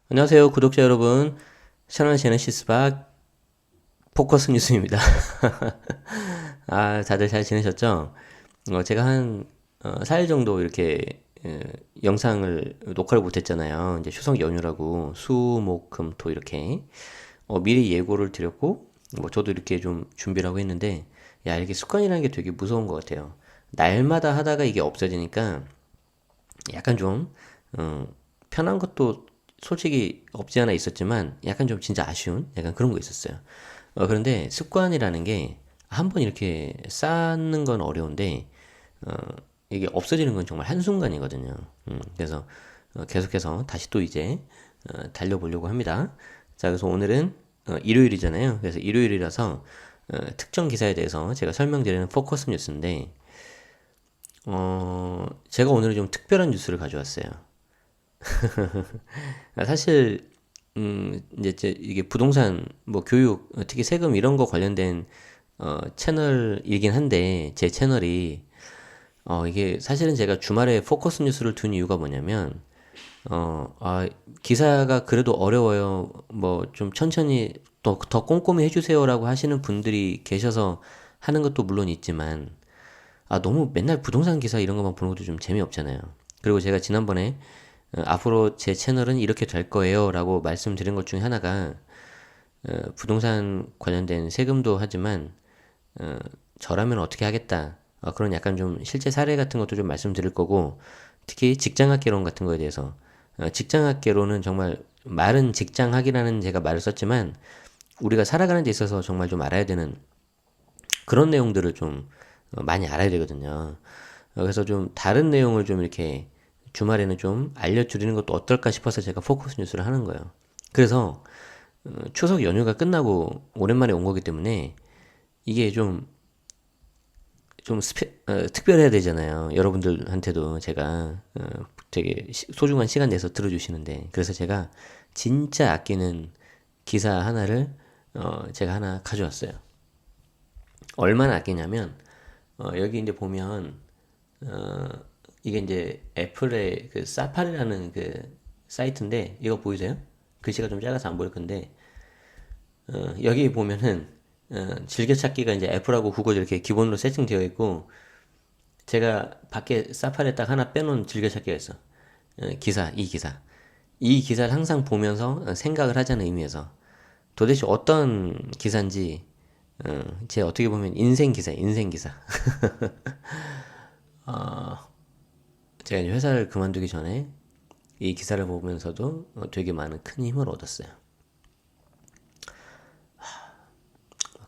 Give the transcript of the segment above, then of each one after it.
안녕하세요, 구독자 여러분. 샤나 제네시스 박 포커스 뉴스입니다. 다들 잘 지내셨죠? 제가 한 4일 정도 이렇게 영상을 녹화를 못했잖아요. 이제 추석 연휴라고 수, 목, 금, 토 이렇게 미리 예고를 드렸고, 뭐 저도 이렇게 좀 준비를 하고 했는데, 야, 이게 습관이라는 게 되게 무서운 것 같아요. 날마다 하다가 이게 없어지니까 약간 좀 편한 것도 솔직히 없지 않아 있었지만 약간 좀 진짜 아쉬운 약간 그런 거 있었어요. 그런데 습관이라는 게 한 번 이렇게 쌓는 건 어려운데 어, 이게 없어지는 건 정말 한순간이거든요. 그래서 계속해서 다시 또 이제 달려보려고 합니다. 자, 그래서 오늘은 일요일이잖아요. 그래서 일요일이라서 특정 기사에 대해서 제가 설명드리는 포커스 뉴스인데 제가 오늘은 좀 특별한 뉴스를 가져왔어요. 사실 이제 이게 부동산 뭐 교육 특히 세금 이런 거 관련된 채널이긴 한데 제 채널이 이게 사실은 제가 주말에 포커스 뉴스를 둔 이유가 뭐냐면 기사가 그래도 어려워요. 뭐 좀 천천히 더 꼼꼼히 해주세요라고 하시는 분들이 계셔서 하는 것도 물론 있지만 너무 맨날 부동산 기사 이런 것만 보는 것도 좀 재미없잖아요. 그리고 제가 지난번에 앞으로 제 채널은 이렇게 될 거예요 라고 말씀드린 것 중에 하나가 부동산 관련된 세금도 하지만 저라면 어떻게 하겠다 그런 약간 좀 실제 사례 같은 것도 좀 말씀드릴 거고 특히 직장학개론 같은 거에 대해서 직장학개론은 정말 말은 직장학이라는 제가 말을 썼지만 우리가 살아가는 데 있어서 정말 좀 알아야 되는 그런 내용들을 좀 많이 알아야 되거든요. 그래서 좀 다른 내용을 좀 이렇게 주말에는 좀 알려드리는 것도 어떨까 싶어서 제가 포커스 뉴스를 하는 거예요. 그래서 추석 연휴가 끝나고 오랜만에 온 거기 때문에 이게 좀 특별해야 되잖아요. 여러분들한테도 제가 되게 소중한 시간 내서 들어주시는데 그래서 제가 진짜 아끼는 기사 하나를 제가 하나 가져왔어요. 얼마나 아끼냐면 여기 이제 보면 어, 이게 이제 애플의 그 사파리라는 그 사이트인데 이거 보이세요? 글씨가 좀 작아서 안 보일 건데 여기 보면은 즐겨찾기가 이제 애플하고 구글 이렇게 기본으로 세팅되어 있고 제가 밖에 사파리에 딱 하나 빼놓은 즐겨찾기가 있어. 이 기사를 항상 보면서 생각을 하자는 의미에서 도대체 어떤 기사인지 제 어떻게 보면 인생 기사. 제가 이제 회사를 그만두기 전에 이 기사를 보면서도 되게 많은 큰 힘을 얻었어요.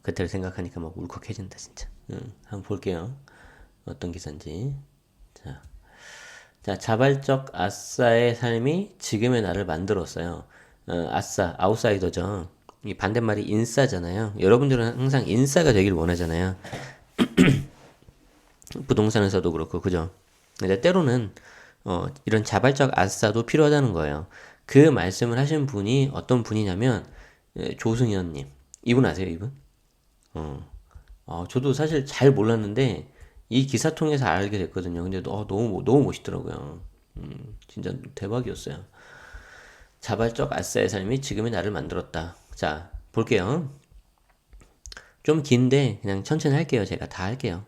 그때를 생각하니까 막 울컥해진다 진짜. 한번 볼게요. 어떤 기사인지. 자, 자발적 아싸의 삶이 지금의 나를 만들었어요. 아싸, 아웃사이더죠. 이 반대말이 인싸잖아요. 여러분들은 항상 인싸가 되길 원하잖아요. 부동산에서도 그렇고, 그죠? 근데 때로는 이런 자발적 아싸도 필요하다는 거예요. 그 말씀을 하신 분이 어떤 분이냐면 조승현님. 이분 아세요, 이분? 저도 사실 잘 몰랐는데 이 기사 통해서 알게 됐거든요. 근데 너무 멋있더라고요. 진짜 대박이었어요. 자발적 아싸의 삶이 지금의 나를 만들었다. 자, 볼게요. 좀 긴데 그냥 천천히 할게요. 제가 다 할게요.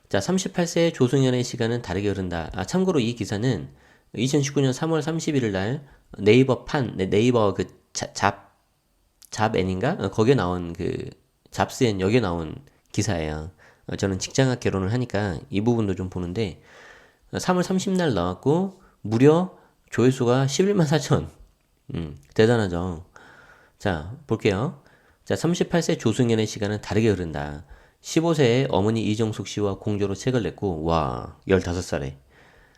자, 38세 조승연의 시간은 다르게 흐른다. 참고로 이 기사는 2019년 3월 31일 날 네이버 그 잡앤인가? 거기에 나온 그 잡스앤 여기에 나온 기사예요. 저는 직장학 개론을 하니까 이 부분도 좀 보는데 3월 30날 나왔고 무려 조회수가 11만 4천. 대단하죠. 자, 볼게요. 자, 38세 조승연의 시간은 다르게 흐른다. 15세에 어머니 이정숙 씨와 공조로 책을 냈고, 와, 15살에.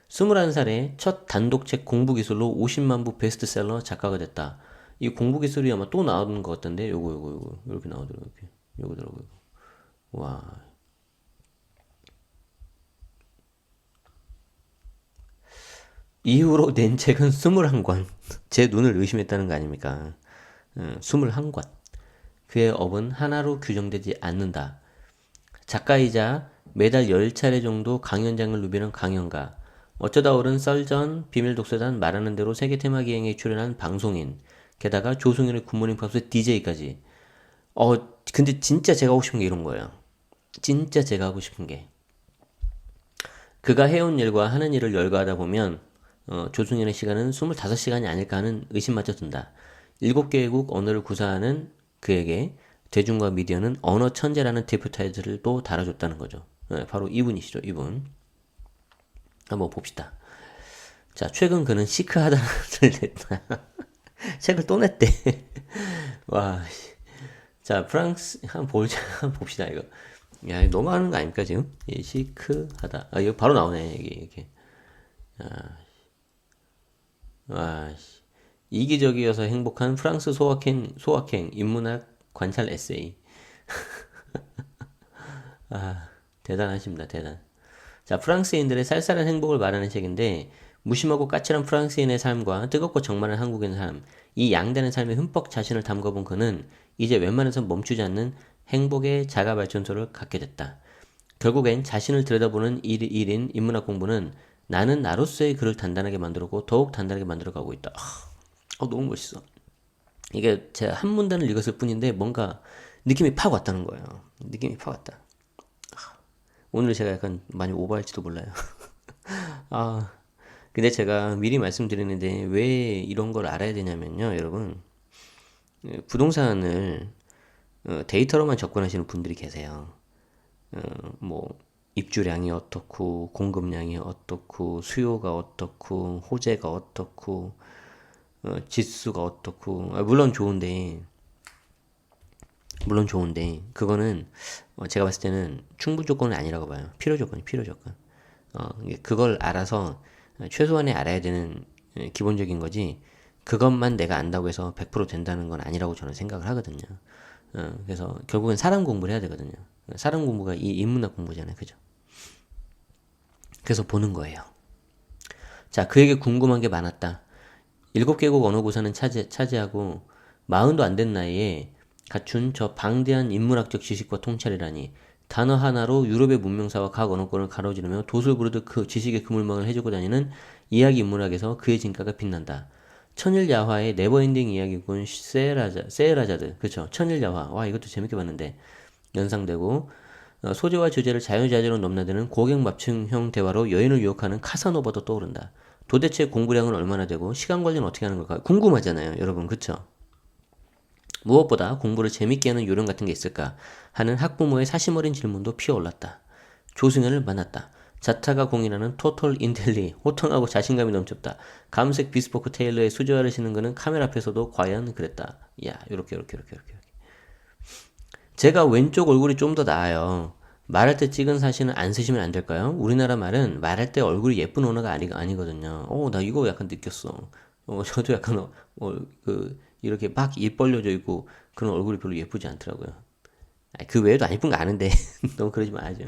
21살에 첫 단독책 공부 기술로 50만 부 베스트셀러 작가가 됐다. 이 공부 기술이 아마 또 나오는 것 같던데, 요거, 이렇게 나오더라고요. 이렇게. 요거더라고요. 와. 이후로 낸 책은 21권. 제 눈을 의심했다는 거 아닙니까? 21권. 그의 업은 하나로 규정되지 않는다. 작가이자 매달 10차례 정도 강연장을 누비는 강연가. 어쩌다 오른 썰전, 비밀독서단, 말하는 대로 세계 테마 기행에 출연한 방송인, 게다가 조승연의 굿모닝 팝스 DJ까지. 근데 진짜 제가 하고 싶은 게 이런 거예요. 진짜 제가 하고 싶은 게. 그가 해온 일과 하는 일을 열거하다 보면 조승연의 시간은 25시간이 아닐까 하는 의심마저 든다. 7개국 언어를 구사하는 그에게 대중과 미디어는 언어 천재라는 대표 타이틀을 또 달아줬다는 거죠. 바로 이분이시죠, 이분. 한번 봅시다. 자, 최근 그는 시크하다는 을 냈다. 책을 또 냈대. 와, 자, 프랑스, 한번 봅시다, 이거. 야, 이거 너무 하는 거 아닙니까, 지금? 예, 시크하다. 이거 바로 나오네, 이게. 와, 이기적이어서 행복한 프랑스 소확행, 인문학 관찰 에세이. 대단하십니다, 대단. 자, 프랑스인들의 쌀쌀한 행복을 말하는 책인데, 무심하고 까칠한 프랑스인의 삶과 뜨겁고 정말한 한국인의 삶, 이 양다른 삶에 흠뻑 자신을 담궈본 그는 이제 웬만해선 멈추지 않는 행복의 자가 발전소를 갖게 됐다. 결국엔 자신을 들여다보는 일인 인문학 공부는 나는 나로서의 글을 단단하게 만들었고 더욱 단단하게 만들어가고 있다. 너무 멋있어. 이게 제가 한 문단을 읽었을 뿐인데 뭔가 느낌이 팍 왔다는 거예요. 느낌이 팍 왔다. 오늘 제가 약간 많이 오버할지도 몰라요. 아, 근데 제가 미리 말씀드리는데 왜 이런 걸 알아야 되냐면요, 여러분. 부동산을 데이터로만 접근하시는 분들이 계세요. 뭐 입주량이 어떻고 공급량이 어떻고 수요가 어떻고 호재가 어떻고 지수가 어떻고 물론 좋은데 그거는 제가 봤을 때는 충분 조건은 아니라고 봐요. 필요 조건. 그걸 알아서 최소한에 알아야 되는 기본적인 거지. 그것만 내가 안다고 해서 100% 된다는 건 아니라고 저는 생각을 하거든요. 그래서 결국엔 사람 공부를 해야 되거든요. 사람 공부가 이 인문학 공부잖아요. 그죠? 그래서 보는 거예요. 자, 그에게 궁금한 게 많았다. 7개국 언어 고사는 차지하고 40도 안 된 나이에 갖춘 저 방대한 인문학적 지식과 통찰이라니 단어 하나로 유럽의 문명사와 각 언어권을 가로지르며 돛을 부르듯 그 지식의 그물망을 해주고 다니는 이야기 인문학에서 그의 진가가 빛난다. 천일야화의 네버엔딩 이야기꾼 세에라자드, 그쵸? 천일야화. 와, 이것도 재밌게 봤는데 연상되고 소재와 주제를 자유자재로 넘나드는 고객 맞춤형 대화로 여인을 유혹하는 카사노바도 떠오른다. 도대체 공부량은 얼마나 되고 시간 관리는 어떻게 하는 걸까? 궁금하잖아요, 여러분, 그쵸? 무엇보다 공부를 재밌게 하는 요령 같은 게 있을까 하는 학부모의 사심 어린 질문도 피어올랐다. 조승연을 만났다. 자타가 공인하는 토털 인텔리, 호탕하고 자신감이 넘쳤다. 감색 비스포크 테일러의 수저화를 신은 그는 카메라 앞에서도 과연 그랬다. 야, 요렇게. 제가 왼쪽 얼굴이 좀 더 나아요. 말할 때 찍은 사진은 안 쓰시면 안 될까요? 우리나라 말은 말할 때 얼굴이 예쁜 언어가 아니거든요. 나 이거 약간 느꼈어. 저도 약간, 이렇게 막 입 벌려져 있고, 그런 얼굴이 별로 예쁘지 않더라고요. 그 외에도 안 예쁜 거 아는데, 너무 그러지 마죠.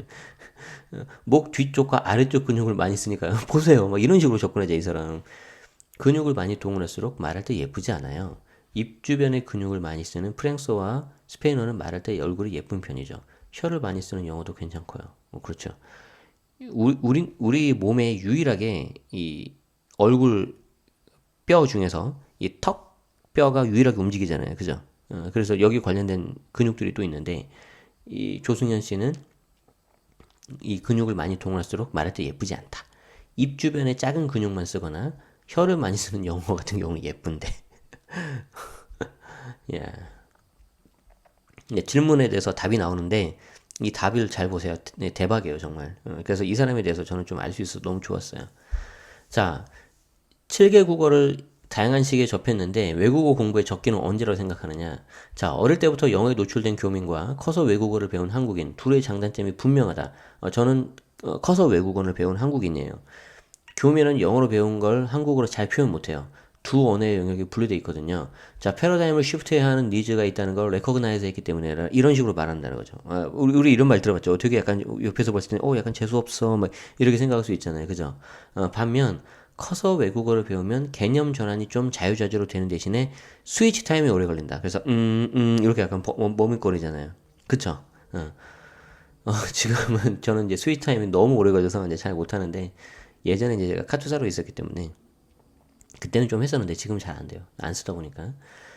목 뒤쪽과 아래쪽 근육을 많이 쓰니까요. 보세요. 막 이런 식으로 접근하자, 이 사람. 근육을 많이 동원할수록 말할 때 예쁘지 않아요. 입 주변의 근육을 많이 쓰는 프랑스어와 스페인어는 말할 때 얼굴이 예쁜 편이죠. 혀를 많이 쓰는 영어도 괜찮고요. 그렇죠. 우리 몸에 유일하게 이 얼굴 뼈 중에서 이 턱 뼈가 유일하게 움직이잖아요. 그죠? 그래서 여기 관련된 근육들이 또 있는데 이 조승현 씨는 이 근육을 많이 동원할수록 말할 때 예쁘지 않다. 입 주변에 작은 근육만 쓰거나 혀를 많이 쓰는 영어 같은 경우는 예쁜데. 예. 네, 질문에 대해서 답이 나오는데 이 답을 잘 보세요. 네, 대박이에요, 정말. 그래서 이 사람에 대해서 저는 좀 알 수 있어서 너무 좋았어요. 자, 7개 국어를 다양한 시기에 접했는데 외국어 공부의 적기는 언제라고 생각하느냐? 자, 어릴 때부터 영어에 노출된 교민과 커서 외국어를 배운 한국인 둘의 장단점이 분명하다. 저는 커서 외국어를 배운 한국인이에요. 교민은 영어로 배운 걸 한국어로 잘 표현 못해요. 두 언어의 영역이 분리되어 있거든요. 자, 패러다임을 쉬프트해야 하는 니즈가 있다는 걸 레코그나이즈 했기 때문에 이런 식으로 말한다는 거죠. 우리 이런 말 들어봤죠. 되게 약간 옆에서 봤을 때, 약간 재수없어. 막 이렇게 생각할 수 있잖아요. 그죠? 반면, 커서 외국어를 배우면 개념 전환이 좀 자유자재로 되는 대신에 스위치 타임이 오래 걸린다. 그래서, 이렇게 약간 머뭇거리잖아요. 그쵸? 지금은 저는 이제 스위치 타임이 너무 오래 걸려서 이제 잘 못하는데, 예전에 이제 제가 카투사로 있었기 때문에 그때는 좀 했었는데 지금 잘 안 돼요. 안 쓰다 보니까.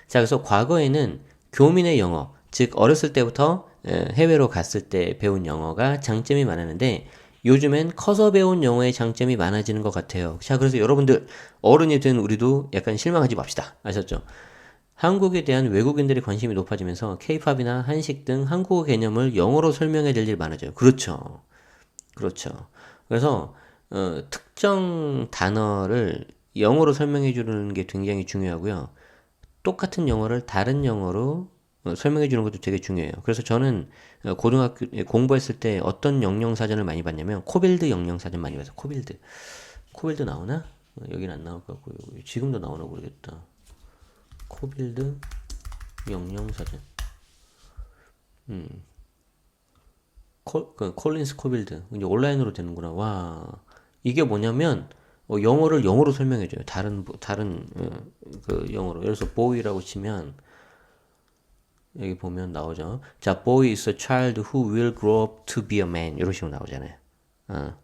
자, 그래서 과거에는 교민의 영어, 즉 어렸을 때부터 해외로 갔을 때 배운 영어가 장점이 많았는데 요즘엔 커서 배운 영어의 장점이 많아지는 것 같아요. 자, 그래서 여러분들 어른이 된 우리도 약간 실망하지 맙시다. 아셨죠? 한국에 대한 외국인들의 관심이 높아지면서 케이팝이나 한식 등 한국어 개념을 영어로 설명해야 될 일이 많아져요. 그렇죠. 그렇죠. 그래서 특정 단어를 영어로 설명해 주는 게 굉장히 중요하고요. 똑같은 영어를 다른 영어로 설명해 주는 것도 되게 중요해요. 그래서 저는 고등학교 공부했을 때 어떤 영영사전을 많이 봤냐면 코빌드 영영사전 많이 봤어요. 코빌드. 코빌드 나오나? 여기는 안 나올 것 같고 지금도 나오나 모르겠다. 코빌드 영영사전. 콜린스 코빌드. 이제 온라인으로 되는구나. 와. 이게 뭐냐면 영어를 영어로 설명해 줘요. 다른 그 영어로. 예를 들어서 boy라고 치면 여기 보면 나오죠. 자, boy is a child who will grow up to be a man. 이런 식으로 나오잖아요. 어.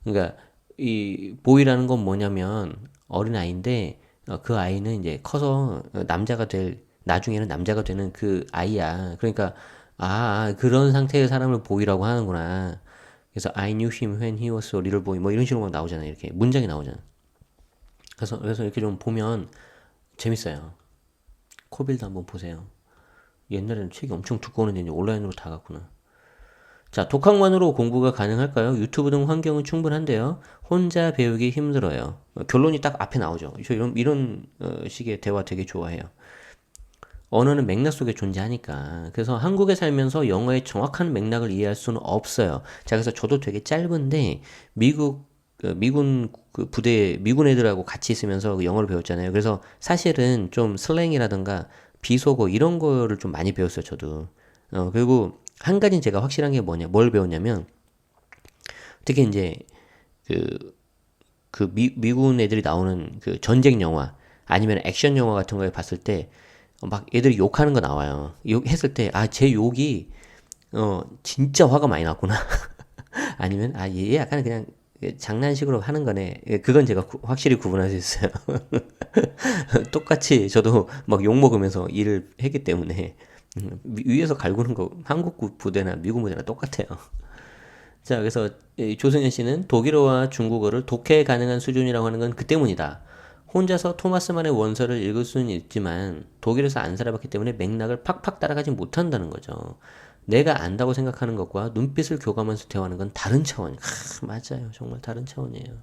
그러니까 이 boy라는 건 뭐냐면 어린 아이인데 그 아이는 이제 커서 남자가 될 나중에는 남자가 되는 그 아이야. 그러니까 그런 상태의 사람을 보이라고 하는구나. 그래서 I knew him when he was a little boy 뭐 이런 식으로 나오잖아요. 이렇게 문장이 나오잖아. 그래서 이렇게 좀 보면 재밌어요. 코빌드 한번 보세요. 옛날에는 책이 엄청 두꺼웠는데 이제 온라인으로 다 갔구나. 자, 독학만으로 공부가 가능할까요? 유튜브 등 환경은 충분한데요. 혼자 배우기 힘들어요. 결론이 딱 앞에 나오죠. 저 이런 식의 대화 되게 좋아해요. 언어는 맥락 속에 존재하니까. 그래서 한국에 살면서 영어의 정확한 맥락을 이해할 수는 없어요. 자, 그래서 저도 되게 짧은데 미군 그 부대 미군 애들하고 같이 있으면서 그 영어를 배웠잖아요. 그래서 사실은 좀 슬랭이라든가 비속어 이런 거를 좀 많이 배웠어요, 저도. 그리고 한 가지는 제가 확실한 게 뭘 배웠냐면 특히 이제 미군 애들이 나오는 그 전쟁 영화 아니면 액션 영화 같은 거에 봤을 때 막 애들이 욕하는 거 나와요. 욕했을 때, 제 욕이, 진짜 화가 많이 났구나. 아니면, 얘 약간 그냥 장난식으로 하는 거네. 그건 제가 확실히 구분할 수 있어요. 똑같이 저도 막 욕 먹으면서 일을 했기 때문에, 위에서 갈구는 거 한국 부대나 미국 부대나 똑같아요. 자, 그래서 조승현 씨는 독일어와 중국어를 독해 가능한 수준이라고 하는 건 그 때문이다. 혼자서 토마스만의 원서를 읽을 수는 있지만 독일에서 안 살아봤기 때문에 맥락을 팍팍 따라가지 못한다는 거죠. 내가 안다고 생각하는 것과 눈빛을 교감하면서 대화하는 건 다른 차원이에요. 맞아요. 정말 다른 차원이에요.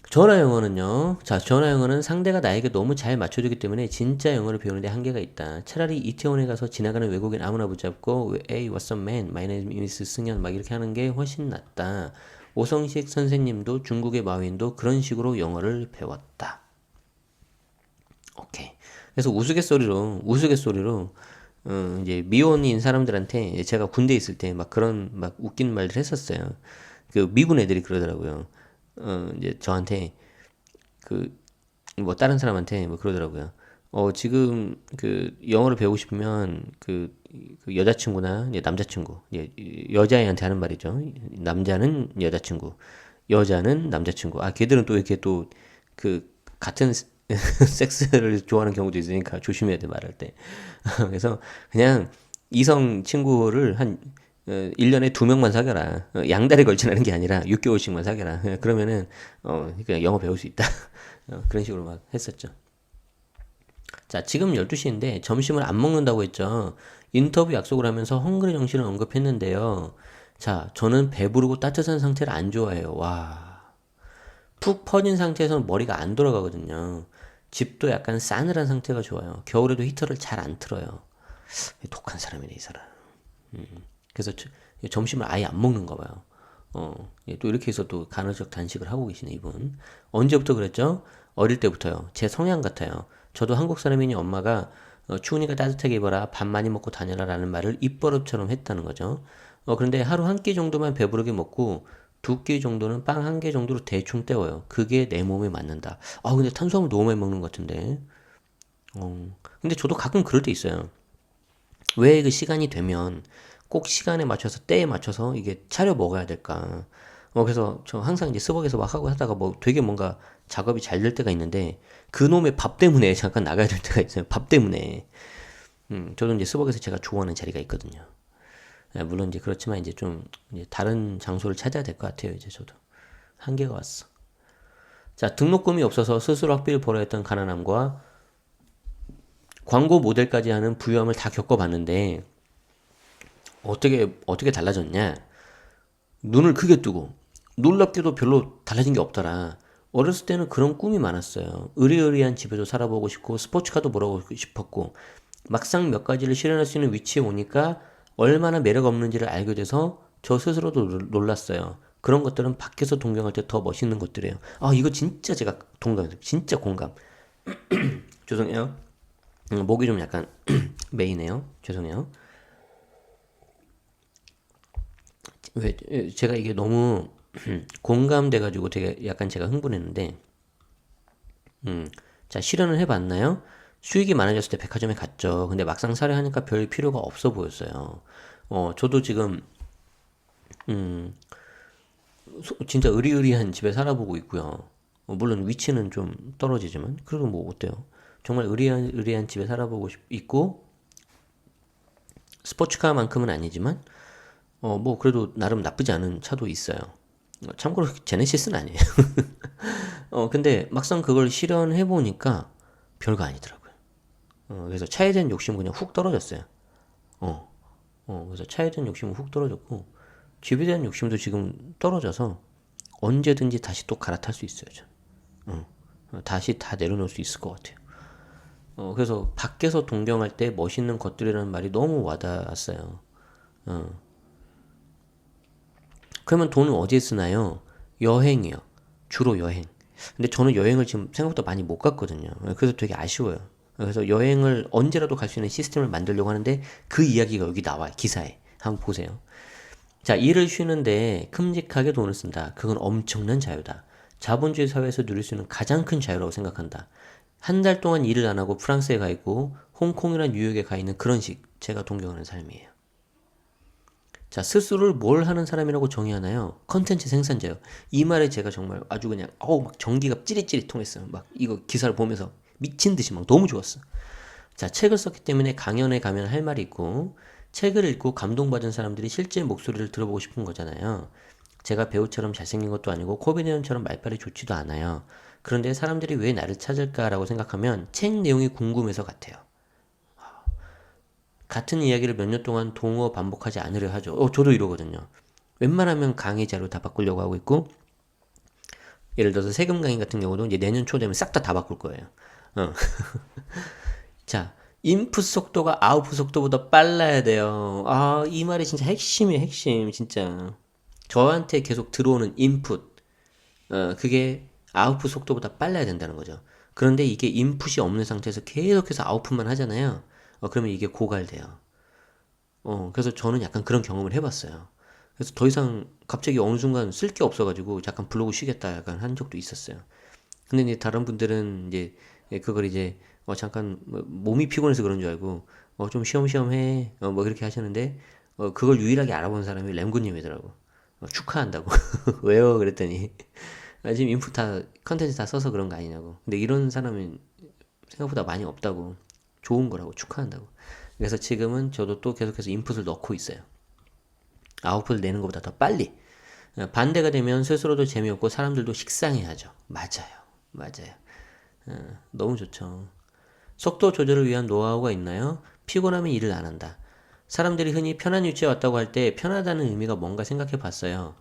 전화 영어는요. 자, 전화 영어는 상대가 나에게 너무 잘 맞춰주기 때문에 진짜 영어를 배우는데 한계가 있다. 차라리 이태원에 가서 지나가는 외국인 아무나 붙잡고 Hey, what's up, man? My name is 승현 막 이렇게 하는 게 훨씬 낫다. 오성식 선생님도 중국의 마윈도 그런 식으로 영어를 배웠다. 오케이. 그래서 우스갯소리로 이제 미혼인 사람들한테 제가 군대에 있을 때 막 그런 막 웃긴 말들 했었어요. 그 미군 애들이 그러더라고요. 이제 저한테 그 뭐 다른 사람한테 뭐 그러더라고요. 지금 그 영어를 배우고 싶으면 그 여자친구나 이제 남자친구, 이제 여자애한테 하는 말이죠. 남자는 여자친구, 여자는 남자친구. 걔들은 또 이렇게 또 그 같은 섹스를 좋아하는 경우도 있으니까 조심해야 돼 말할 때. 그래서 그냥 이성 친구를 한 1년에 2명만 사귀어라. 양다리 걸치라는 게 아니라 6개월씩만 사귀어라. 그러면은 그냥 영어 배울 수 있다. 그런 식으로 막 했었죠. 자, 지금 12시인데 점심을 안 먹는다고 했죠. 인터뷰 약속을 하면서 헝그리 정신을 언급했는데요. 자, 저는 배부르고 따뜻한 상태를 안 좋아해요. 와. 푹 퍼진 상태에서는 머리가 안 돌아가거든요. 집도 약간 싸늘한 상태가 좋아요. 겨울에도 히터를 잘 안 틀어요. 독한 사람이네, 이 사람. 그래서 점심을 아예 안 먹는가 봐요. 또 이렇게 해서 또 간헐적 단식을 하고 계시네, 이분. 언제부터 그랬죠? 어릴 때부터요. 제 성향 같아요. 저도 한국 사람이니 엄마가 추우니까 따뜻하게 입어라, 밥 많이 먹고 다녀라 라는 말을 입버릇처럼 했다는 거죠. 그런데 하루 한 끼 정도만 배부르게 먹고 2끼 정도는 빵 1개 정도로 대충 때워요. 그게 내 몸에 맞는다. 근데 탄수화물 너무 많이 먹는 것 같은데. 근데 저도 가끔 그럴 때 있어요. 왜 그 시간이 되면 꼭 시간에 맞춰서 때에 맞춰서 이게 차려 먹어야 될까? 그래서 저 항상 이제 스벅에서 막 하고 하다가 뭐 되게 뭔가 작업이 잘 될 때가 있는데 그놈의 밥 때문에 잠깐 나가야 될 때가 있어요. 밥 때문에. 저도 이제 스벅에서 제가 좋아하는 자리가 있거든요. 예, 물론 이제 그렇지만 이제 좀 이제 다른 장소를 찾아야 될 것 같아요. 이제 저도 한계가 왔어. 자, 등록금이 없어서 스스로 학비를 벌어야 했던 가난함과 광고 모델까지 하는 부유함을 다 겪어봤는데 어떻게 달라졌냐? 눈을 크게 뜨고 놀랍게도 별로 달라진 게 없더라. 어렸을 때는 그런 꿈이 많았어요. 으리으리한 집에도 살아보고 싶고 스포츠카도 몰아보고 싶었고 막상 몇 가지를 실현할 수 있는 위치에 오니까 얼마나 매력 없는지를 알게 돼서 저 스스로도 놀랐어요. 그런 것들은 밖에서 동경할 때 더 멋있는 것들이에요. 아, 이거 진짜 제가 동감해요. 진짜 공감. 죄송해요. 목이 좀 약간 메이네요. 죄송해요. 왜 제가 이게 너무 공감돼가지고 되게 약간 제가 흥분했는데, 자, 실현을 해봤나요? 수익이 많아졌을 때 백화점에 갔죠. 근데 막상 사려하니까 별 필요가 없어 보였어요. 저도 지금 진짜 으리으리한 집에 살아보고 있고요. 물론 위치는 좀 떨어지지만 그래도 뭐 어때요? 정말 으리으리한 집에 살아보고 있고 스포츠카만큼은 아니지만 뭐 그래도 나름 나쁘지 않은 차도 있어요. 참고로 제네시스는 아니에요. 근데 막상 그걸 실현해 보니까 별거 아니더라고요. 그래서 차에 대한 욕심은 그냥 훅 떨어졌어요. 어, 그래서 차에 대한 욕심은 훅 떨어졌고 집에 대한 욕심도 지금 떨어져서 언제든지 다시 또 갈아탈 수 있어요. 저. 다시 다 내려놓을 수 있을 것 같아요. 그래서 밖에서 동경할 때 멋있는 것들이라는 말이 너무 와닿았어요. 그러면 돈은 어디에 쓰나요? 여행이요. 주로 여행. 근데 저는 여행을 지금 생각보다 많이 못 갔거든요. 그래서 되게 아쉬워요. 그래서 여행을 언제라도 갈 수 있는 시스템을 만들려고 하는데 그 이야기가 여기 나와요. 기사에. 한번 보세요. 자, 일을 쉬는데 큼직하게 돈을 쓴다. 그건 엄청난 자유다. 자본주의 사회에서 누릴 수 있는 가장 큰 자유라고 생각한다. 한 달 동안 일을 안 하고 프랑스에 가 있고 홍콩이나 뉴욕에 가 있는 그런 식 제가 동경하는 삶이에요. 자, 스스로를 뭘 하는 사람이라고 정의하나요? 컨텐츠 생산자요. 이 말에 제가 정말 아주 그냥 막 전기가 찌릿찌릿 통했어요. 막 이거 기사를 보면서 미친 듯이 막 너무 좋았어. 자, 책을 썼기 때문에 강연에 가면 할 말이 있고 책을 읽고 감동받은 사람들이 실제 목소리를 들어보고 싶은 거잖아요. 제가 배우처럼 잘생긴 것도 아니고 코미디언처럼 말빨이 좋지도 않아요. 그런데 사람들이 왜 나를 찾을까라고 생각하면 책 내용이 궁금해서 같아요. 같은 이야기를 몇 년 동안 동어 반복하지 않으려 하죠. 저도 이러거든요. 웬만하면 강의 자료 다 바꾸려고 하고 있고, 예를 들어서 세금 강의 같은 경우도 이제 내년 초 되면 싹 다 바꿀 거예요. 어. 자, 인풋 속도가 아웃풋 속도보다 빨라야 돼요. 아, 이 말이 진짜 핵심이에요, 핵심, 진짜. 저한테 계속 들어오는 인풋, 그게 아웃풋 속도보다 빨라야 된다는 거죠. 그런데 이게 인풋이 없는 상태에서 계속해서 아웃풋만 하잖아요. 그러면 이게 고갈돼요. 그래서 저는 약간 그런 경험을 해봤어요. 그래서 더 이상 갑자기 어느 순간 쓸 게 없어가지고 잠깐 블로그 쉬겠다 약간 한 적도 있었어요. 근데 이제 다른 분들은 이제 그걸 이제 잠깐 뭐 몸이 피곤해서 그런 줄 알고 좀 쉬엄쉬엄 해. 뭐 그렇게 하셨는데 그걸 유일하게 알아본 사람이 램구님이더라고. 축하한다고. 왜요? 그랬더니 지금 인풋 다 컨텐츠 다 써서 그런 거 아니냐고. 근데 이런 사람은 생각보다 많이 없다고. 좋은 거라고 축하한다고. 그래서 지금은 저도 또 계속해서 인풋을 넣고 있어요. 아웃풋을 내는 것보다 더 빨리. 반대가 되면 스스로도 재미없고 사람들도 식상해하죠. 맞아요. 맞아요. 너무 좋죠. 속도 조절을 위한 노하우가 있나요? 피곤하면 일을 안 한다. 사람들이 흔히 편한 위치에 왔다고 할 때 편하다는 의미가 뭔가 생각해 봤어요.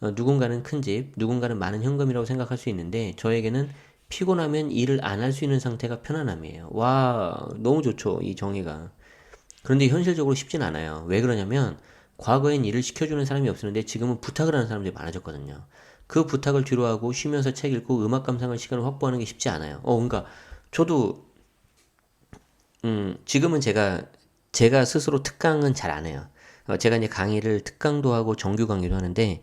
누군가는 큰 집, 누군가는 많은 현금이라고 생각할 수 있는데 저에게는 피곤하면 일을 안 할 수 있는 상태가 편안함이에요. 와, 너무 좋죠. 이 정의가. 그런데 현실적으로 쉽진 않아요. 왜 그러냐면 과거엔 일을 시켜주는 사람이 없었는데 지금은 부탁을 하는 사람들이 많아졌거든요. 그 부탁을 뒤로하고 쉬면서 책 읽고 음악 감상할 시간을 확보하는 게 쉽지 않아요. 그러니까 저도 지금은 제가 스스로 특강은 잘 안 해요. 제가 이제 강의를 특강도 하고 정규 강의도 하는데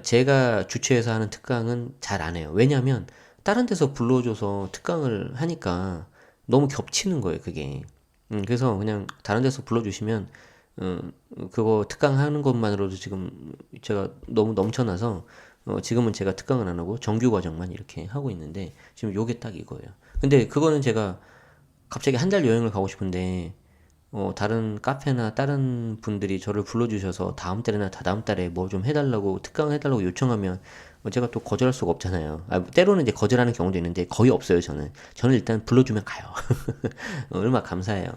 제가 주최해서 하는 특강은 잘 안 해요. 왜냐하면 다른 데서 불러줘서 특강을 하니까 너무 겹치는 거예요, 그게. 그래서 그냥 다른 데서 불러주시면 어, 그거 특강하는 것만으로도 지금 제가 너무 넘쳐나서 지금은 제가 특강은 안 하고 정규 과정만 이렇게 하고 있는데 지금 요게 딱 이거예요. 근데 그거는 제가 갑자기 한 달 여행을 가고 싶은데 다른 카페나 다른 분들이 저를 불러주셔서 다음 달이나 다다음 달에 뭐 좀 해달라고 특강 해달라고 요청하면 제가 또 거절할 수가 없잖아요. 때로는 이제 거절하는 경우도 있는데 거의 없어요. 저는 일단 불러주면 가요. 얼마나 감사해요.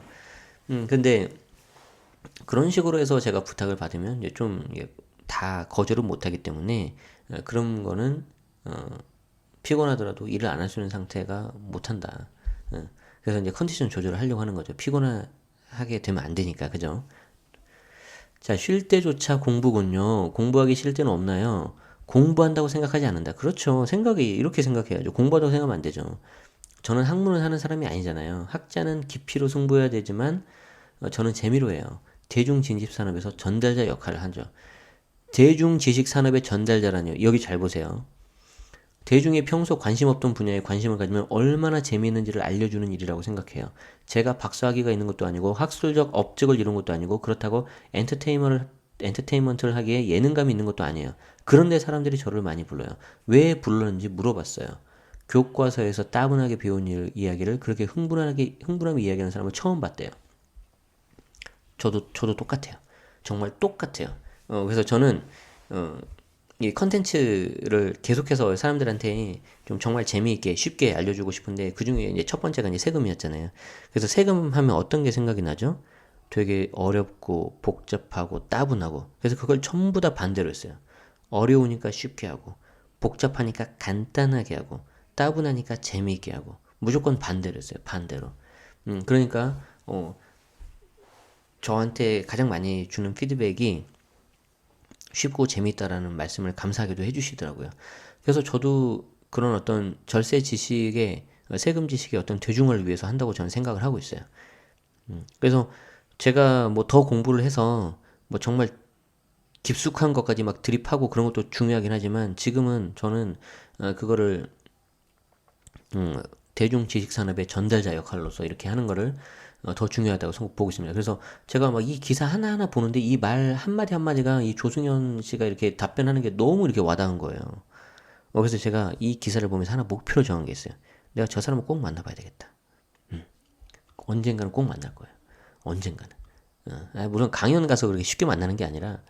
근데 그런 식으로 해서 제가 부탁을 받으면 이제 좀 다 거절을 못하기 때문에 그런 거는 피곤하더라도 일을 안 할 수 있는 상태가 못한다. 그래서 이제 컨디션 조절을 하려고 하는 거죠. 피곤하게 되면 안 되니까, 그죠? 자, 쉴 때조차 공부군요. 공부하기 싫을 때는 없나요? 공부한다고 생각하지 않는다. 그렇죠. 생각이 이렇게 생각해야죠. 공부한다고 생각하면 안 되죠. 저는 학문을 하는 사람이 아니잖아요. 학자는 깊이로 승부해야 되지만 저는 재미로 해요. 대중진집산업에서 전달자 역할을 하죠. 대중지식산업의 전달자라니요. 여기 잘 보세요. 대중이 평소 관심 없던 분야에 관심을 가지면 얼마나 재미있는지를 알려주는 일이라고 생각해요. 제가 박사학위가 있는 것도 아니고 학술적 업적을 이룬 것도 아니고 그렇다고 엔터테인먼트를 하기에 예능감이 있는 것도 아니에요. 그런데 사람들이 저를 많이 불러요. 왜 불렀는지 물어봤어요. 교과서에서 따분하게 배운 이야기를 그렇게 흥분하게 이야기하는 사람을 처음 봤대요. 저도 똑같아요. 정말 똑같아요. 그래서 저는 어, 이 컨텐츠를 계속해서 사람들한테 좀 정말 재미있게 쉽게 알려주고 싶은데 그 중에 이제 첫 번째가 이제 세금이었잖아요. 그래서 세금 하면 어떤 게 생각이 나죠? 되게 어렵고 복잡하고 따분하고 그래서 그걸 전부 다 반대로 했어요. 어려우니까 쉽게 하고 복잡하니까 간단하게 하고 따분하니까 재미있게 하고 무조건 반대로 했어요. 반대로. 그러니까 저한테 가장 많이 주는 피드백이 쉽고 재미있다라는 말씀을 감사하게도 해주시더라고요. 그래서 저도 그런 어떤 절세 지식의 세금 지식의 어떤 대중화를 위해서 한다고 저는 생각을 하고 있어요. 그래서 제가 뭐 더 공부를 해서 뭐 정말 깊숙한 것까지 막 드립하고 그런 것도 중요하긴 하지만 지금은 저는 그거를 대중 지식 산업의 전달자 역할로서 이렇게 하는 거를 더 중요하다고 보고 있습니다. 그래서 제가 막 이 기사 하나하나 보는데 이 말 한마디 한마디가 이 조승현 씨가 이렇게 답변하는 게 너무 이렇게 와닿은 거예요. 그래서 제가 이 기사를 보면서 하나 목표를 정한 게 있어요. 내가 저 사람을 꼭 만나봐야 되겠다. 언젠가는 꼭 만날 거예요. 언젠가는. 물론 강연 가서 그렇게 쉽게 만나는 게 아니라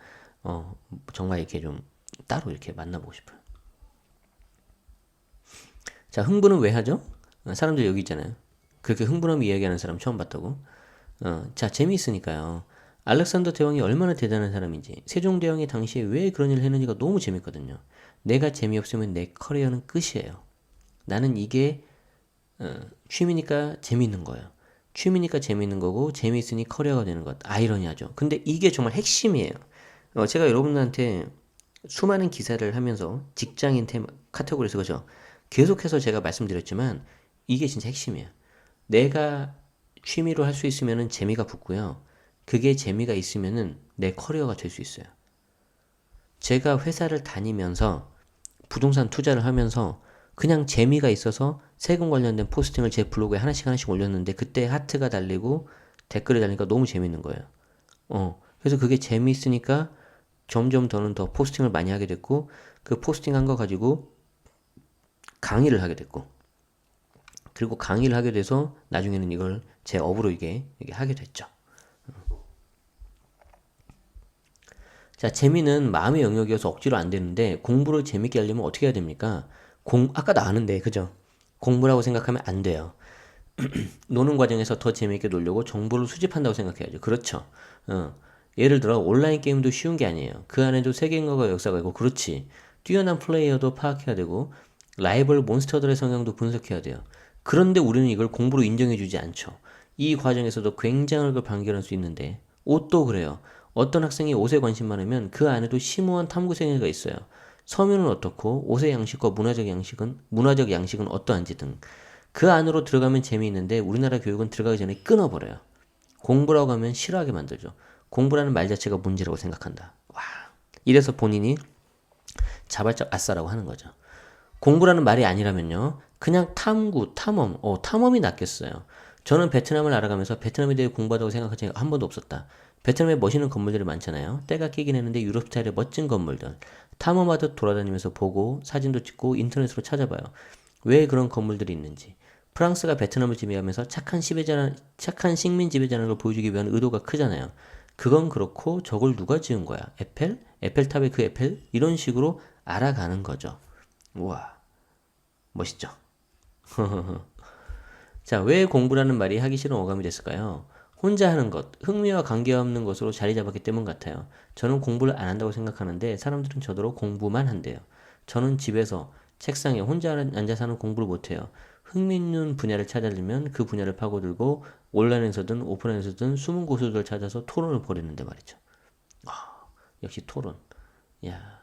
정말 이렇게 좀 따로 이렇게 만나보고 싶어요. 자, 흥분은 왜 하죠? 사람들 여기 있잖아요. 그렇게 흥분하며 이야기하는 사람 처음 봤다고? 자, 재미있으니까요. 알렉산더 대왕이 얼마나 대단한 사람인지, 세종대왕이 당시에 왜 그런 일을 했는지가 너무 재밌거든요. 내가 재미없으면 내 커리어는 끝이에요. 나는 이게 취미니까 재미있는 거예요. 취미니까 재미있는 거고 재미있으니 커리어가 되는 것. 아이러니하죠. 근데 이게 정말 핵심이에요. 제가 여러분들한테 수많은 기사를 하면서 직장인 카테고리에서 그죠? 계속해서 제가 말씀드렸지만 이게 진짜 핵심이에요. 내가 취미로 할 수 있으면은 재미가 붙고요. 그게 재미가 있으면은 내 커리어가 될 수 있어요. 제가 회사를 다니면서 부동산 투자를 하면서 그냥 재미가 있어서 세금 관련된 포스팅을 제 블로그에 하나씩 올렸는데 그때 하트가 달리고 댓글이 달리니까 너무 재밌는 거예요. 그래서 그게 재미있으니까 점점 더는 더 포스팅을 많이 하게 됐고 그 포스팅 한 거 가지고 강의를 하게 됐고 그리고 강의를 하게 돼서 나중에는 이걸 제 업으로 이게 하게 됐죠. 자, 재미는 마음의 영역이어서 억지로 안 되는데 공부를 재밌게 하려면 어떻게 해야 됩니까? 아까 나왔는데, 그죠? 공부라고 생각하면 안 돼요. 노는 과정에서 더 재밌게 놀려고 정보를 수집한다고 생각해야죠. 그렇죠. 예를 들어 온라인 게임도 쉬운 게 아니에요. 그 안에도 세계인과가 역사가 있고, 그렇지. 뛰어난 플레이어도 파악해야 되고, 라이벌 몬스터들의 성향도 분석해야 돼요. 그런데 우리는 이걸 공부로 인정해주지 않죠. 이 과정에서도 굉장한 걸 발견할 수 있는데, 옷도 그래요. 어떤 학생이 옷에 관심 많으면 그 안에도 심오한 탐구 생애가 있어요. 서면은 어떻고, 옷의 양식과 문화적 양식은 어떠한지 등. 그 안으로 들어가면 재미있는데 우리나라 교육은 들어가기 전에 끊어버려요. 공부라고 하면 싫어하게 만들죠. 공부라는 말 자체가 문제라고 생각한다. 와. 이래서 본인이 자발적 아싸라고 하는 거죠. 공부라는 말이 아니라면요. 그냥 탐험이 낫겠어요. 저는 베트남을 알아가면서 베트남에 대해 공부하다고 생각한 적이 한 번도 없었다. 베트남에 멋있는 건물들이 많잖아요. 때가 끼긴 했는데 유럽 스타일의 멋진 건물들. 탐험하듯 돌아다니면서 보고 사진도 찍고 인터넷으로 찾아봐요. 왜 그런 건물들이 있는지. 프랑스가 베트남을 지배하면서 착한 식민 지배자라는 걸 보여주기 위한 의도가 크잖아요. 그건 그렇고 저걸 누가 지은 거야? 에펠? 에펠탑의 그 에펠? 이런 식으로 알아가는 거죠. 우와, 멋있죠? 자, 왜 공부라는 말이 하기 싫은 어감이 됐을까요? 혼자 하는 것, 흥미와 관계없는 것으로 자리 잡았기 때문 같아요. 저는 공부를 안 한다고 생각하는데 사람들은 저더러 공부만 한대요. 저는 집에서 책상에 혼자 앉아서 하는 공부를 못해요. 흥미 있는 분야를 찾으려면 그 분야를 파고들고 온라인에서든 오프라인에서든 숨은 고수들을 찾아서 토론을 벌이는데 말이죠. 역시 토론. 야,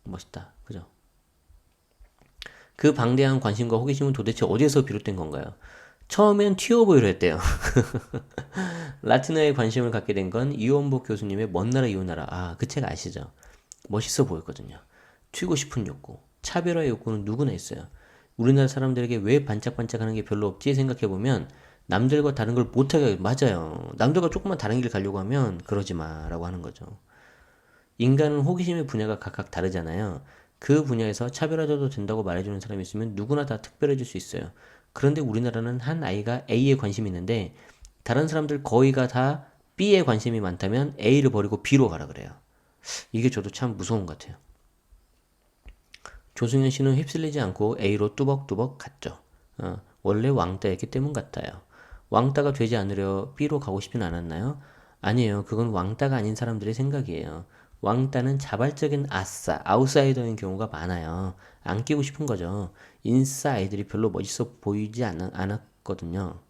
멋있다. 그죠? 그 방대한 관심과 호기심은 도대체 어디에서 비롯된 건가요? 처음엔 튀어보이려 했대요. 라틴어에 관심을 갖게 된 건 이원복 교수님의 먼 나라 이웃 나라. 아, 그 책 아시죠? 멋있어 보였거든요. 튀고 싶은 욕구, 차별화의 욕구는 누구나 있어요. 우리나라 사람들에게 왜 반짝반짝하는 게 별로 없지 생각해보면 남들과 다른 걸 못하게 맞아요. 남들과 조금만 다른 길 가려고 하면 그러지 마라고 하는 거죠. 인간은 호기심의 분야가 각각 다르잖아요. 그 분야에서 차별화돼도 된다고 말해주는 사람이 있으면 누구나 다 특별해질 수 있어요. 그런데 우리나라는 한 아이가 A에 관심이 있는데 다른 사람들 거의가 다 B에 관심이 많다면 A를 버리고 B로 가라 그래요. 이게 저도 참 무서운 것 같아요. 조승현 씨는 휩쓸리지 않고 A로 뚜벅뚜벅 갔죠. 원래 왕따였기 때문 같아요. 왕따가 되지 않으려 B로 가고 싶진 않았나요? 아니에요. 그건 왕따가 아닌 사람들의 생각이에요. 왕따는 자발적인 아싸, 아웃사이더인 경우가 많아요. 안 끼고 싶은 거죠. 인싸 아이들이 별로 멋있어 보이지 않았거든요.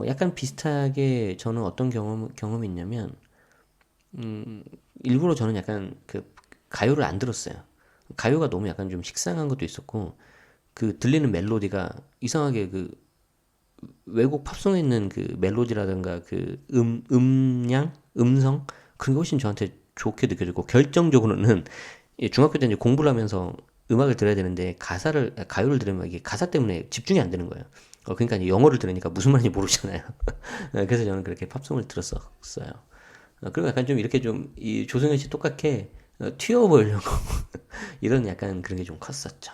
약간 비슷하게 저는 어떤 경험이 있냐면, 일부러 저는 약간 그 가요를 안 들었어요. 가요가 너무 약간 좀 식상한 것도 있었고, 그 들리는 멜로디가 이상하게 그 외국 팝송에 있는 그 멜로디라든가 그 음량, 음성 그런 게 훨씬 저한테 좋게 느껴지고 결정적으로는 중학교 때 이제 공부를 하면서 음악을 들어야 되는데 가요를 들으면 이게 가사 때문에 집중이 안 되는 거예요. 그러니까 이제 영어를 들으니까 무슨 말인지 모르잖아요. 그래서 저는 그렇게 팝송을 들었었어요. 그리고 약간 좀 이렇게 좀 이 조승현 씨 똑같게 튀어 보이려고 이런 약간 그런 게 좀 컸었죠.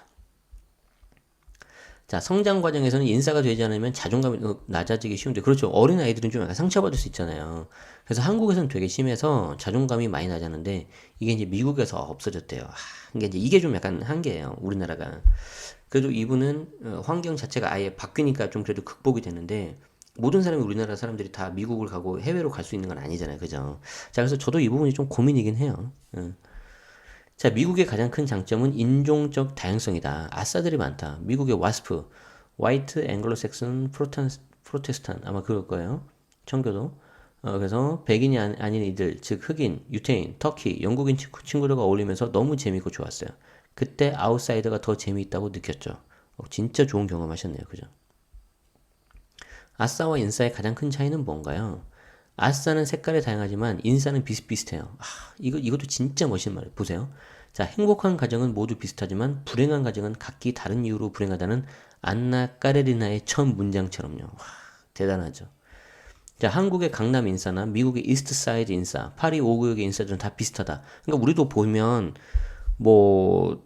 자, 성장 과정에서는 인싸가 되지 않으면 자존감이 낮아지기 쉬운데, 그렇죠. 어린 아이들은 좀 약간 상처받을 수 있잖아요. 그래서 한국에서는 되게 심해서 자존감이 많이 나자는데, 이게 이제 미국에서 없어졌대요. 그러니까 이제 이게 좀 약간 한계예요. 우리나라가. 그래도 이분은 환경 자체가 아예 바뀌니까 좀 그래도 극복이 되는데, 모든 사람이 우리나라 사람들이 다 미국을 가고 해외로 갈 수 있는 건 아니잖아요. 그죠? 자, 그래서 저도 이 부분이 좀 고민이긴 해요. 자, 미국의 가장 큰 장점은 인종적 다양성이다. 아싸들이 많다. 미국의 와스프, 화이트 앵글로색슨 프로테스탄 아마 그럴 거예요. 청교도. 그래서 백인이 아닌 이들, 즉 흑인, 유태인, 터키, 영국인 친구들과 어울리면서 너무 재밌고 좋았어요. 그때 아웃사이더가 더 재미있다고 느꼈죠. 진짜 좋은 경험하셨네요. 그죠? 아싸와 인싸의 가장 큰 차이는 뭔가요? 아싸는 색깔이 다양하지만 인싸는 비슷비슷해요. 이것도 진짜 멋있는 말이에요. 보세요. 자, 행복한 가정은 모두 비슷하지만 불행한 가정은 각기 다른 이유로 불행하다는 안나 까레리나의 첫 문장처럼요. 대단하죠. 자, 한국의 강남 인싸나 미국의 이스트사이드 인싸, 파리 5구역의 인싸들은 다 비슷하다. 그러니까 우리도 보면 뭐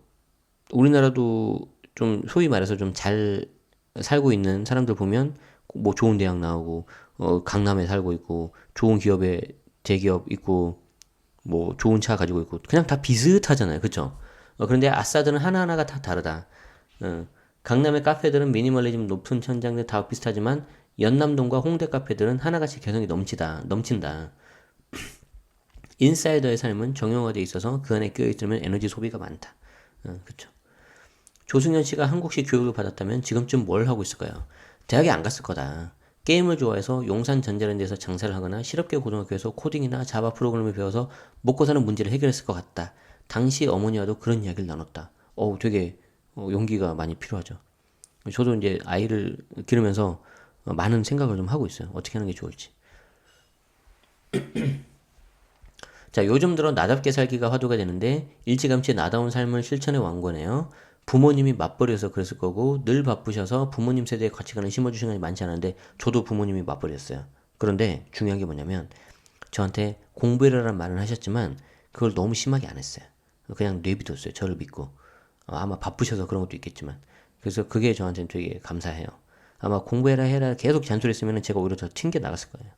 우리나라도 좀 소위 말해서 좀 잘 살고 있는 사람들 보면 뭐 좋은 대학 나오고 강남에 살고 있고 좋은 기업에 대기업 있고 뭐 좋은 차 가지고 있고 그냥 다 비슷하잖아요. 그쵸? 그런데 아싸들은 하나하나가 다 다르다. 강남의 카페들은 미니멀리즘 높은 천장들 다 비슷하지만 연남동과 홍대 카페들은 하나같이 개성이 넘친다. 인사이더의 삶은 정형화돼 있어서 그 안에 껴있으면 에너지 소비가 많다. 그쵸? 조승현 씨가 한국식 교육을 받았다면 지금쯤 뭘 하고 있을까요? 대학에 안 갔을 거다. 게임을 좋아해서 용산 전자랜드에서 장사를 하거나 실업계 고등학교에서 코딩이나 자바 프로그램을 배워서 먹고 사는 문제를 해결했을 것 같다. 당시 어머니와도 그런 이야기를 나눴다. 되게 용기가 많이 필요하죠. 저도 이제 아이를 기르면서 많은 생각을 좀 하고 있어요. 어떻게 하는 게 좋을지. 자, 요즘 들어 나답게 살기가 화두가 되는데 일찌감치 나다운 삶을 실천해 왕 거네요. 부모님이 맞벌이여서 그랬을 거고 늘 바쁘셔서 부모님 세대의 가치관을 심어주신 게 많지 않은데 저도 부모님이 맞벌이였어요. 그런데 중요한 게 뭐냐면 저한테 공부해라라는 말은 하셨지만 그걸 너무 심하게 안 했어요. 그냥 내비뒀어요. 저를 믿고. 아마 바쁘셔서 그런 것도 있겠지만. 그래서 그게 저한테는 되게 감사해요. 아마 공부해라 해라 계속 잔소리했으면 제가 오히려 더 튕겨 나갔을 거예요.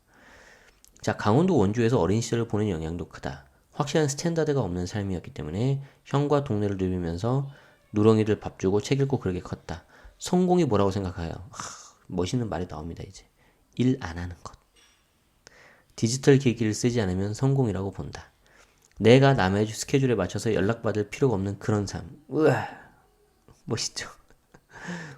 자, 강원도 원주에서 어린 시절을 보낸 영향도 크다. 확실한 스탠다드가 없는 삶이었기 때문에 형과 동네를 누비면서 누렁이들 밥 주고 책 읽고 그렇게 컸다. 성공이 뭐라고 생각해요? 멋있는 말이 나옵니다, 이제. 일 안 하는 것. 디지털 기기를 쓰지 않으면 성공이라고 본다. 내가 남의 스케줄에 맞춰서 연락받을 필요가 없는 그런 삶. 우와, 멋있죠.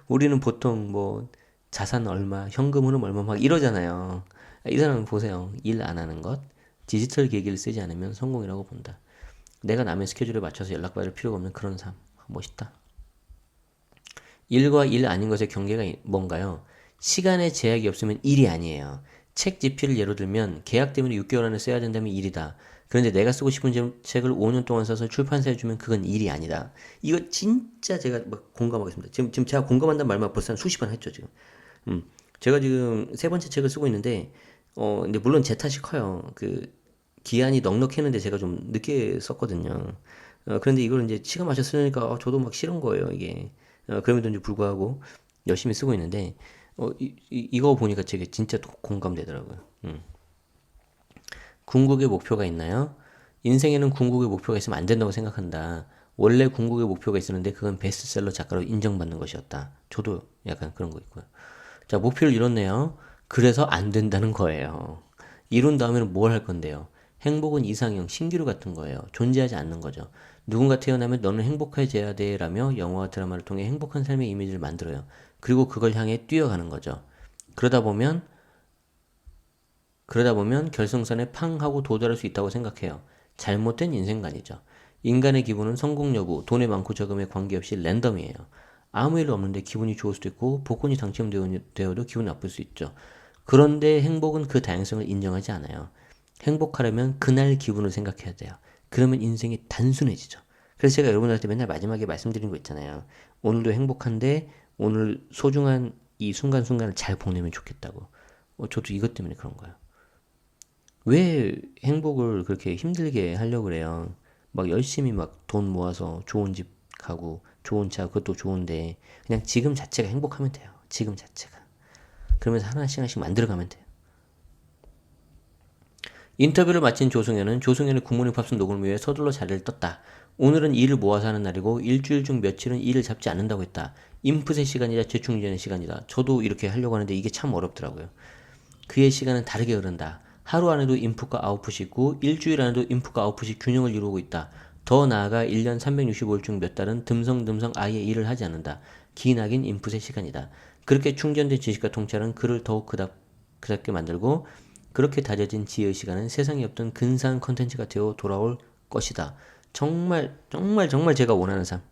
우리는 보통 뭐 자산 얼마, 현금 흐름 얼마 막 이러잖아요. 이 사람은 보세요. 일 안 하는 것. 디지털 기기를 쓰지 않으면 성공이라고 본다. 내가 남의 스케줄에 맞춰서 연락받을 필요가 없는 그런 삶. 멋있다. 일과 일 아닌 것의 경계가 뭔가요? 시간의 제약이 없으면 일이 아니에요. 책 집필을 예로 들면 계약 때문에 6개월 안에 써야 된다면 일이다. 그런데 내가 쓰고 싶은 책을 5년 동안 써서 출판사에 주면 그건 일이 아니다. 이거 진짜 제가 막 공감하겠습니다. 지금 제가 공감한다는 말만 벌써 한 수십 번 했죠, 지금. 제가 지금 세 번째 책을 쓰고 있는데, 근데 물론 제 탓이 커요. 그, 기한이 넉넉했는데 제가 좀 늦게 썼거든요. 그런데 이걸 이제 시간 맞춰 쓰니까 저도 막 싫은 거예요, 이게. 그럼에도 이제 불구하고 열심히 쓰고 있는데, 이거 보니까 되게 진짜 공감되더라고요. 궁극의 목표가 있나요? 인생에는 궁극의 목표가 있으면 안 된다고 생각한다. 원래 궁극의 목표가 있었는데 그건 베스트셀러 작가로 인정받는 것이었다. 저도 약간 그런 거 있고요. 자, 목표를 이뤘네요. 그래서 안 된다는 거예요. 이룬 다음에는 뭘 할 건데요? 행복은 이상형, 신기루 같은 거예요. 존재하지 않는 거죠. 누군가 태어나면 너는 행복해져야 돼 라며 영화와 드라마를 통해 행복한 삶의 이미지를 만들어요. 그리고 그걸 향해 뛰어가는 거죠. 그러다 보면 결승선에 팡 하고 도달할 수 있다고 생각해요. 잘못된 인생관이죠. 인간의 기분은 성공 여부, 돈의 많고 적음에 관계없이 랜덤이에요. 아무 일 없는데 기분이 좋을 수도 있고 복권이 당첨되어도 기분 나쁠 수 있죠. 그런데 행복은 그 다양성을 인정하지 않아요. 행복하려면 그날 기분을 생각해야 돼요. 그러면 인생이 단순해지죠. 그래서 제가 여러분들한테 맨날 마지막에 말씀드린 거 있잖아요. 오늘도 행복한데 오늘 소중한 이 순간순간을 잘 보내면 좋겠다고. 저도 이것 때문에 그런 거예요. 왜 행복을 그렇게 힘들게 하려고 그래요? 막 열심히 막 돈 모아서 좋은 집 가고 좋은 차 그것도 좋은데 그냥 지금 자체가 행복하면 돼요. 지금 자체가. 그러면서 하나씩 하나씩 만들어가면 돼요. 인터뷰를 마친 조승현의 굿모닝 팝스 녹음을 위해 서둘러 자리를 떴다. 오늘은 일을 모아서 하는 날이고 일주일 중 며칠은 일을 잡지 않는다고 했다. 인풋의 시간이자 재충전의 시간이다. 저도 이렇게 하려고 하는데 이게 참 어렵더라고요. 그의 시간은 다르게 흐른다. 하루 안에도 인풋과 아웃풋이 있고 일주일 안에도 인풋과 아웃풋이 균형을 이루고 있다. 더 나아가 1년 365일 중 몇 달은 듬성듬성 아예 일을 하지 않는다. 기나긴 인풋의 시간이다. 그렇게 충전된 지식과 통찰은 그를 더욱 그답게 만들고 그렇게 다져진 지혜의 시간은 세상에 없던 근사한 컨텐츠가 되어 돌아올 것이다. 정말 정말 정말 제가 원하는 삶.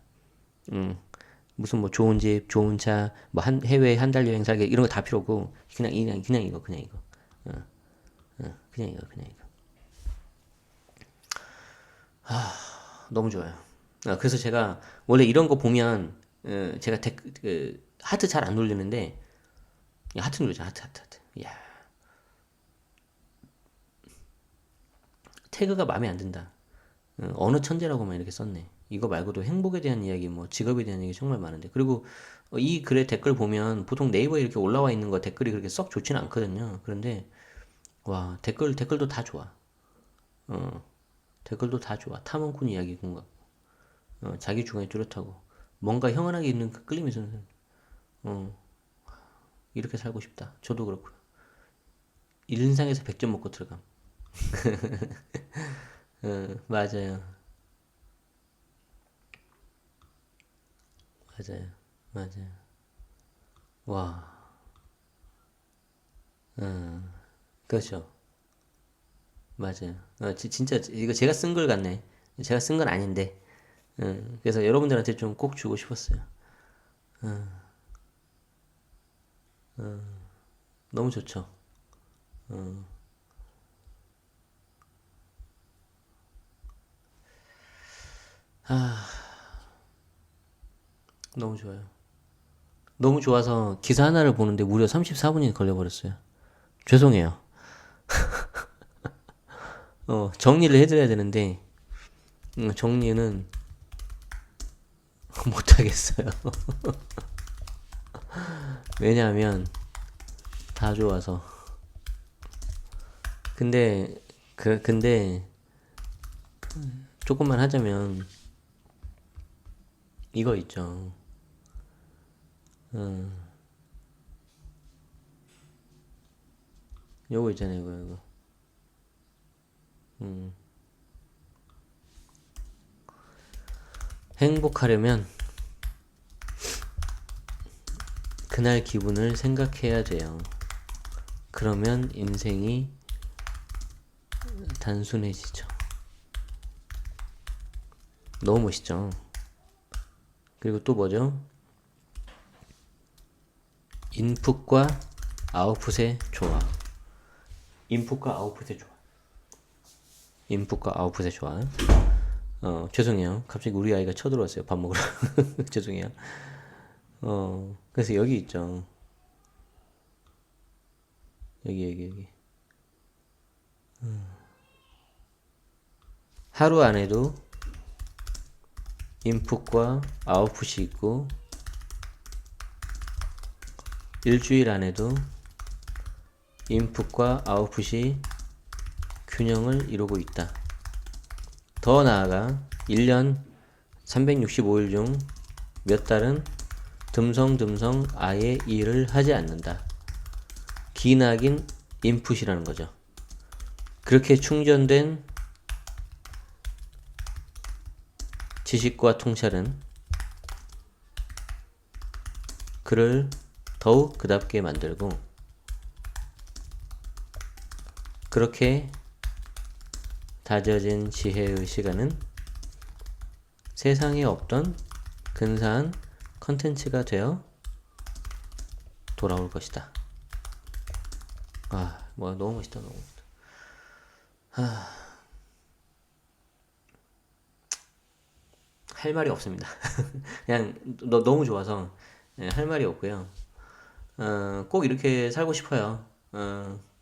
무슨 뭐 좋은 집, 좋은 차, 뭐 해외 한 달 여행 살기 이런 거 다 필요 없고 그냥 이거 그냥 이거. 너무 좋아요. 그래서 제가 원래 이런 거 보면 제가 하트 잘 안 눌리는데 하트 누르자 하트. 야 태그가 마음에 안 든다. 어느 천재라고만 이렇게 썼네. 이거 말고도 행복에 대한 이야기, 뭐 직업에 대한 얘기 정말 많은데. 그리고 이 글의 댓글 보면 보통 네이버에 이렇게 올라와 있는 거 댓글이 그렇게 썩 좋지는 않거든요. 그런데 와 댓글도 다 좋아. 댓글도 다 좋아. 탐험꾼 이야기 공감. 자기 주관이 뚜렷하고 뭔가 형언하게 있는 그 끌림이 있는 이렇게 살고 싶다. 저도 그렇고요. 일상에서 100점 먹고 들어감. 맞아요. 맞아요. 맞아요. 와, 그렇죠. 맞아요. 진짜 이거 제가 쓴 글 같네. 제가 쓴 건 아닌데. 그래서 여러분들한테 좀 꼭 주고 싶었어요. 너무 좋죠. 너무 좋아요. 너무 좋아서 기사 하나를 보는데 무려 34분이 걸려버렸어요. 죄송해요. 정리를 해드려야 되는데, 정리는 못하겠어요. 왜냐하면 다 좋아서. 근데 근데 조금만 하자면 이거 있죠. 요거 있잖아요, 이거. 행복하려면 그날 기분을 생각해야 돼요. 그러면 인생이 단순해지죠. 너무 멋있죠. 그리고 또 뭐죠? 인풋과 아웃풋의 조화. 인풋과 아웃풋의 조화. 인풋과 아웃풋의 조화. 죄송해요. 갑자기 우리 아이가 쳐들어왔어요. 밥 먹으러. 죄송해요. 그래서 여기 있죠. 여기. 하루 안에도 인풋과 아웃풋이 있고, 일주일 안에도 인풋과 아웃풋이 균형을 이루고 있다. 더 나아가 1년 365일 중 몇 달은 듬성듬성 아예 일을 하지 않는다. 기나긴 인풋이라는 거죠. 그렇게 충전된 지식과 통찰은 그를 더욱 그답게 만들고, 그렇게 다져진 지혜의 시간은 세상에 없던 근사한 컨텐츠가 되어 돌아올 것이다. 너무 멋있다, 너무 멋있다. 할 말이 없습니다. 그냥 너무 좋아서 할 말이 없고요. 꼭 이렇게 살고 싶어요.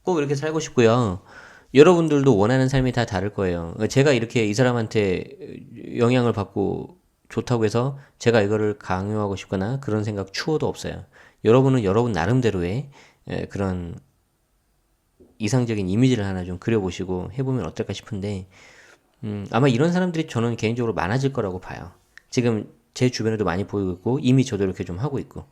꼭 이렇게 살고 싶고요. 여러분들도 원하는 삶이 다 다를 거예요. 제가 이렇게 이 사람한테 영향을 받고 좋다고 해서 제가 이거를 강요하고 싶거나 그런 생각 추호도 없어요. 여러분은 여러분 나름대로의 그런 이상적인 이미지를 하나 좀 그려보시고 해보면 어떨까 싶은데, 아마 이런 사람들이 저는 개인적으로 많아질 거라고 봐요. 지금 제 주변에도 많이 보이고 있고, 이미 저도 이렇게 좀 하고 있고.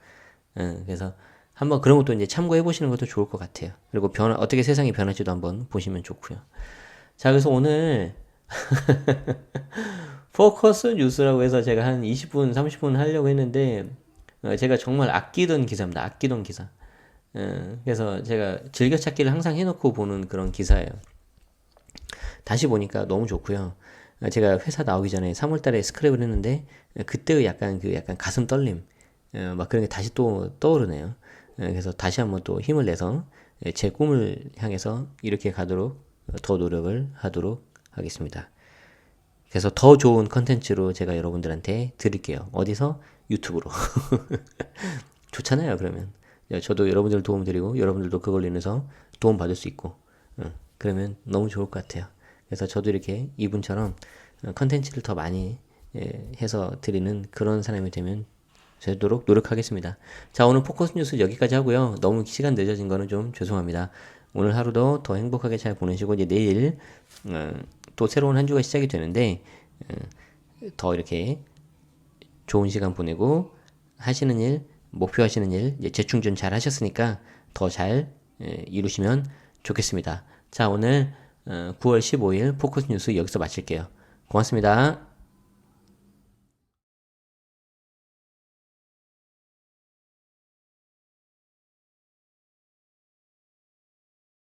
그래서 한번 그런 것도 이제 참고해 보시는 것도 좋을 것 같아요. 그리고 어떻게 세상이 변할지도 한번 보시면 좋고요. 자, 그래서 오늘 포커스 뉴스라고 해서 제가 한 20분, 30분 하려고 했는데, 제가 정말 아끼던 기사입니다. 아끼던 기사. 그래서 제가 즐겨찾기를 항상 해놓고 보는 그런 기사예요. 다시 보니까 너무 좋고요. 제가 회사 나오기 전에 3월달에 스크랩을 했는데, 그때의 약간 가슴 떨림, 막 그런 게 다시 또 떠오르네요. 그래서 다시 한번 또 힘을 내서 제 꿈을 향해서 이렇게 가도록 더 노력을 하도록 하겠습니다. 그래서 더 좋은 컨텐츠로 제가 여러분들한테 드릴게요. 어디서? 유튜브로. 좋잖아요, 그러면. 저도 여러분들 도움 드리고 여러분들도 그걸로 인해서 도움 받을 수 있고, 그러면 너무 좋을 것 같아요. 그래서 저도 이렇게 이분처럼 컨텐츠를 더 많이 해서 드리는 그런 사람이 되면 되도록 노력하겠습니다. 자, 오늘 포커스 뉴스 여기까지 하고요. 너무 시간 늦어진 거는 좀 죄송합니다. 오늘 하루도 더 행복하게 잘 보내시고, 이제 내일 또 새로운 한 주가 시작이 되는데, 더 이렇게 좋은 시간 보내고 하시는 일, 목표하시는 일 이제 재충전 잘 하셨으니까 더 잘 이루시면 좋겠습니다. 자, 오늘 9월 15일 포커스 뉴스 여기서 마칠게요. 고맙습니다.